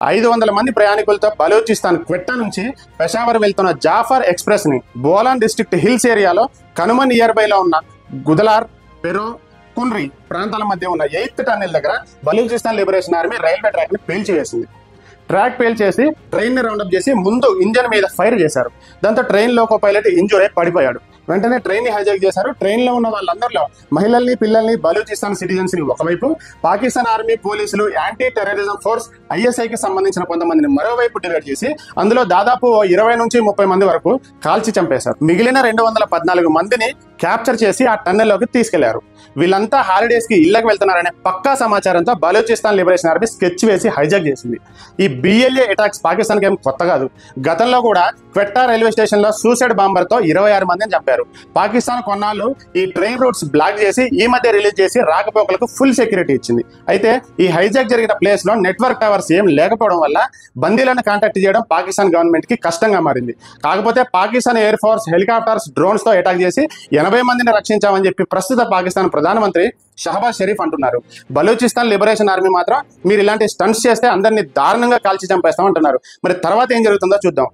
500 మంది ప్రయాణికులతో బలూచిస్తాన్ క్వెట్టా నుంచి పెషావర్ వెళ్తున్న జాఫర్ ఎక్స్ప్రెస్ ని బోలాన్ డిస్ట్రిక్ట్ హిల్స్ ఏరియాలో కనుమ నియర్ బై లో ఉన్న గుదలార్, పెరో, కున్రీ ప్రాంతాల మధ్య ఉన్న 8th టన్నెల్ దగ్గర Balochistan liberation army railway track ని పేల్చివేసింది. ట్రాక్ పేల్చేసి ట్రైన్ ని రౌండప్ చేసి ముందు ఇంజన్ మీద ఫైర్ చేశారు. దాంతో ట్రైన్ లోకో పైలట్ ఇంజూర్ అయి పడిపోయాడు. వెంటనే ట్రైన్ ని హైజాక్ చేశారు. ట్రైన్ లో ఉన్న వాళ్ళందరిలో మహిళల్ని, పిల్లల్ని, బలూచిస్తాన్ సిటిజన్స్ ని ఒకవైపు, పాకిస్తాన్ ఆర్మీ, పోలీసులు, యాంటీ టెర్రరిజం ఫోర్స్ ISI కి సంబంధించిన కొంతమందిని మరోవైపు డివైడ్ చేసి అందులో దాదాపు 20 నుంచి 30 మంది వరకు కాల్చి చంపేశారు. మిగిలిన 214 మందిని క్యాప్చర్ చేసి ఆ టన్నెల్లోకి తీసుకెళ్లారు. వీళ్ళంతా హాలిడేస్ కి ఇళ్లకు వెళ్తున్నారనే పక్కా సమాచారంతో బలూచిస్తాన్ లిబరేషన్ ఆర్మీ స్కెచ్ వేసి హైజాక్ చేసింది. ఈ BLA అటాక్స్ పాకిస్తాన్ కి ఏం కొత్త కాదు. గతంలో కూడా క్వెట్టా రైల్వే స్టేషన్ లో సూసైడ్ బాంబర్ తో 26 మందిని చంపారు. పాకిస్తాన్ కొన్నాళ్ళు ఈ ట్రైన్ రూట్స్ బ్లాక్ చేసి ఈ మధ్య రిలీజ్ చేసి రాకపోకలకు ఫుల్ సెక్యూరిటీ ఇచ్చింది. అయితే ఈ హైజాక్ జరిగిన ప్లేస్ లో నెట్వర్క్ టవర్స్ ఏం లేకపోవడం వల్ల బందీలను కాంటాక్ట్ చేయడం పాకిస్తాన్ గవర్నమెంట్ కి కష్టంగా మారింది. కాకపోతే Pakistan air force helicopters, drones తో అటాక్ చేసి 80 మందిని రక్షించామని చెప్పి ప్రస్తుత పాకిస్తాన్ ప్రధానమంత్రి షహబాజ్ షరీఫ్ అంటున్నారు. బలూచిస్తాన్ లిబరేషన్ ఆర్మీ మాత్రం మీరు ఇలాంటి స్టంట్స్ చేస్తే అందరినీ దారుణంగా కాల్చి చంపేస్తామంటున్నారు. మరి తర్వాత ఏం జరుగుతుందో చూద్దాం.